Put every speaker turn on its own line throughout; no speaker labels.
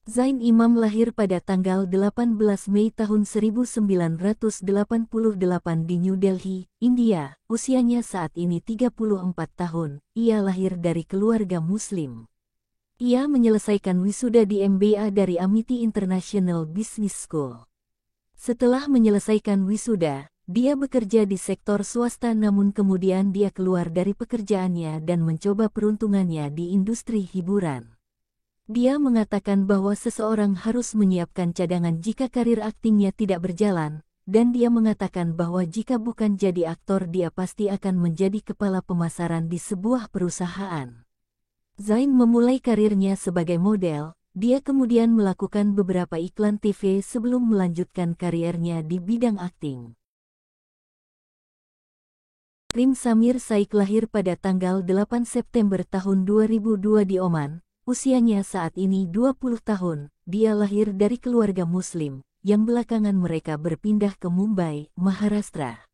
Zain Imam lahir pada tanggal 18 Mei tahun 1988 di New Delhi, India. Usianya saat ini 34 tahun. Ia lahir dari keluarga Muslim. Ia menyelesaikan wisuda di MBA dari Amity International Business School. Setelah menyelesaikan wisuda, dia bekerja di sektor swasta namun kemudian dia keluar dari pekerjaannya dan mencoba peruntungannya di industri hiburan. Dia mengatakan bahwa seseorang harus menyiapkan cadangan jika karir aktingnya tidak berjalan, dan dia mengatakan bahwa jika bukan jadi aktor dia pasti akan menjadi kepala pemasaran di sebuah perusahaan. Zain memulai karirnya sebagai model, dia kemudian melakukan beberapa iklan TV sebelum melanjutkan karirnya di bidang akting. Rim Samir Saik lahir pada tanggal 8 September tahun 2002 di Oman. Usianya saat ini 20 tahun, dia lahir dari keluarga Muslim, yang belakangan mereka berpindah ke Mumbai, Maharashtra.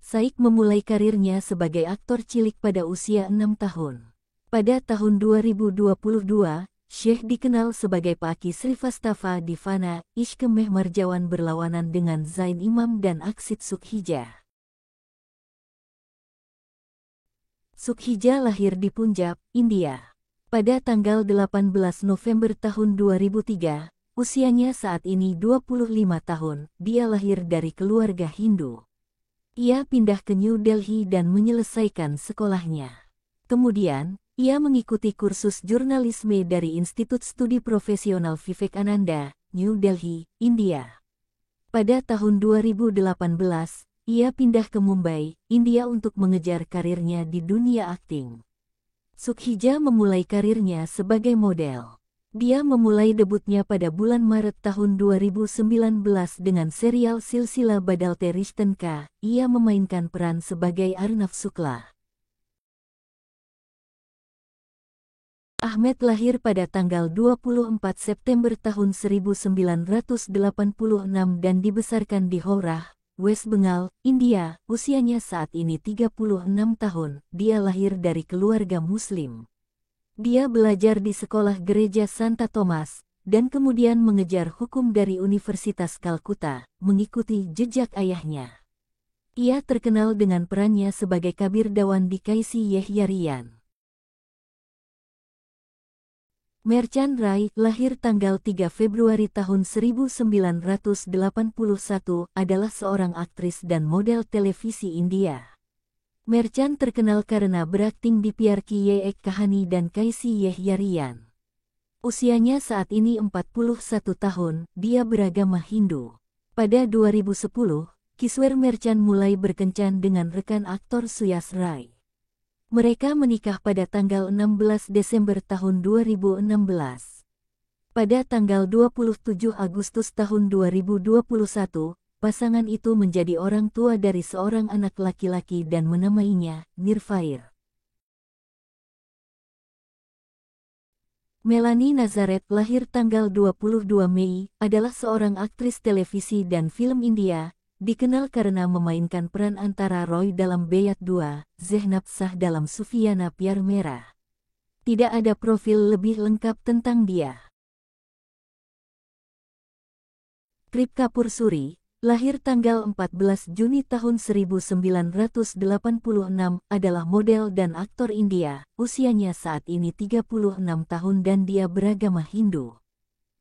Saik memulai karirnya sebagai aktor cilik pada usia 6 tahun. Pada tahun 2022, Sheikh dikenal sebagai Pak Aki Srivastafa di Fana, Ishq Marjawan berlawanan dengan Zain Imam dan Aksit Sukhija. Sukhija lahir di Punjab, India. Pada tanggal 18 November tahun 2003, usianya saat ini 25 tahun, dia lahir dari keluarga Hindu. Ia pindah ke New Delhi dan menyelesaikan sekolahnya. Kemudian, ia mengikuti kursus jurnalisme dari Institut Studi Profesional Vivekananda, New Delhi, India. Pada tahun 2018, ia pindah ke Mumbai, India untuk mengejar karirnya di dunia akting. Sukhija memulai karirnya sebagai model. Dia memulai debutnya pada bulan Maret tahun 2019 dengan serial Silsila Badalte Rishtan Ka. Ia memainkan peran sebagai Arnav Sukla. Ahmed lahir pada tanggal 24 September tahun 1986 dan dibesarkan di Howrah, West Bengal, India. Usianya saat ini 36 tahun, dia lahir dari keluarga Muslim. Dia belajar di sekolah gereja Santa Thomas, dan kemudian mengejar hukum dari Universitas Kalkuta, mengikuti jejak ayahnya. Ia terkenal dengan perannya sebagai Kabir Dawan di Kaisi Yehyarian. Merchant Rai, lahir tanggal 3 Februari tahun 1981, adalah seorang aktris dan model televisi India. Merchant terkenal karena berakting di Pyar Ki Ye Ek Kahani dan Kaisi Yehyarian. Usianya saat ini 41 tahun, dia beragama Hindu. Pada 2010, Kishore Merchant mulai berkencan dengan rekan aktor Suyas Rai. Mereka menikah pada tanggal 16 Desember tahun 2016. Pada tanggal 27 Agustus tahun 2021, pasangan itu menjadi orang tua dari seorang anak laki-laki dan menamainya Nirfair. Melanie Nazareth lahir tanggal 22 Mei, adalah seorang aktris televisi dan film India, dikenal karena memainkan peran antara Roy dalam Beyat 2, Zehnab Shah dalam Sufiana Pyar Merah. Tidak ada profil lebih lengkap tentang dia. Krip Kapur Suri, lahir tanggal 14 Juni tahun 1986, adalah model dan aktor India. Usianya saat ini 36 tahun dan dia beragama Hindu.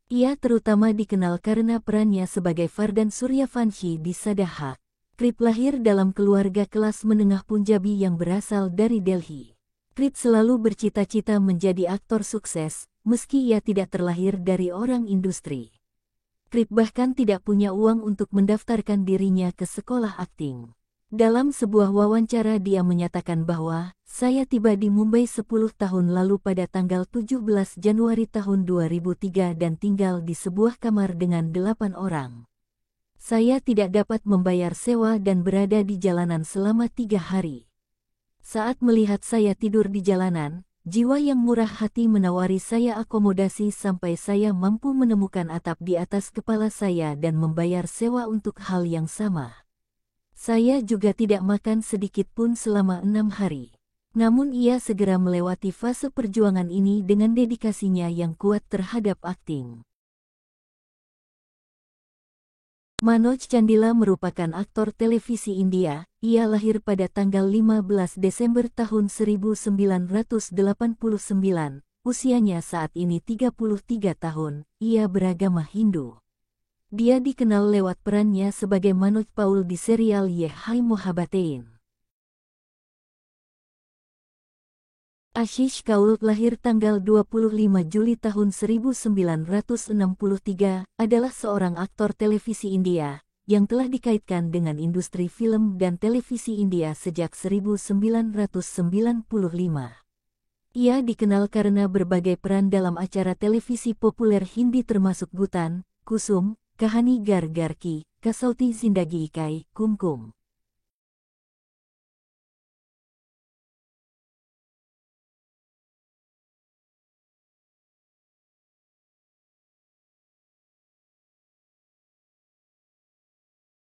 Ia terutama dikenal karena perannya sebagai Vardhan Suryavanshi di Sadahak. Krip lahir dalam keluarga kelas menengah Punjabi yang berasal dari Delhi. Krip selalu bercita-cita menjadi aktor sukses, meski ia tidak terlahir dari orang industri. Krip bahkan tidak punya uang untuk mendaftarkan dirinya ke sekolah akting. Dalam sebuah wawancara dia menyatakan bahwa, "Saya tiba di Mumbai 10 tahun lalu pada tanggal 17 Januari tahun 2003 dan tinggal di sebuah kamar dengan 8 orang. Saya tidak dapat membayar sewa dan berada di jalanan selama 3 hari. Saat melihat saya tidur di jalanan, jiwa yang murah hati menawari saya akomodasi sampai saya mampu menemukan atap di atas kepala saya dan membayar sewa untuk hal yang sama. Saya juga tidak makan sedikit pun selama 6 hari. Namun ia segera melewati fase perjuangan ini dengan dedikasinya yang kuat terhadap akting. Manoj Chandila merupakan aktor televisi India. Ia lahir pada tanggal 15 Desember tahun 1989. Usianya saat ini 33 tahun. Ia beragama Hindu. Dia dikenal lewat perannya sebagai Manoj Paul di serial Ye Hai Mohabbatein. Ashish Kaul lahir tanggal 25 Juli tahun 1963, adalah seorang aktor televisi India yang telah dikaitkan dengan industri film dan televisi India sejak 1995. Ia dikenal karena berbagai peran dalam acara televisi populer Hindi termasuk Bhutan, Kusum, Kahani Gar Gar Ki, Kasauti Zindagi Kai, Kumkum.